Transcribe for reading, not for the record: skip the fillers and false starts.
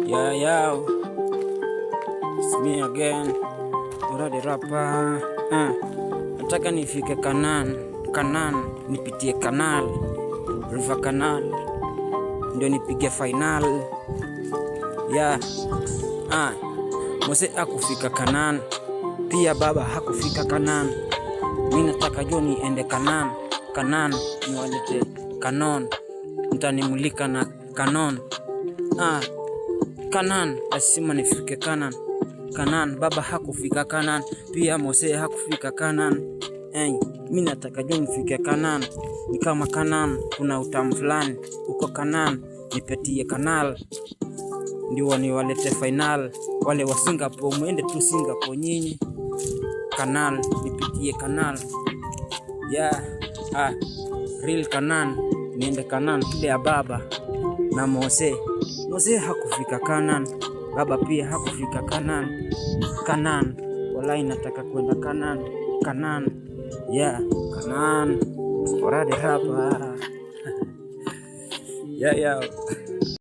Yeah, it's me again. Already rapper. Nataka nifike Kanaan, nipitie Canal, River Canal, ndio nipige final. Yeah. Mose hakufika Kanaan, pia baba hakufika Kanaan. Mimi nataka joni ende Kanaan niwalete Canon, mtanimulika na Canon. Kanaan, lazima nifike Kanaan, baba hakufika Kanaan, pia Mose hakufika Kanaan. Mimi nataka joni nifike Kanaan. Ni kama Kanaan kuna utamu fulani uko Kanaan, nipetie Canal ndio niwalete final. Wale wa Singapore muende tu Singapore nyinyi. Kanal, nipitie Kanal. Yeah, real Kanaan, niende Kanaan ile ya baba na Mose. Mose hakufika Kanaan, baba pia hakufika Kanaan. Walai nataka kwenda Kanaan. Yeah, Kanaan. Already hapa. Yeah.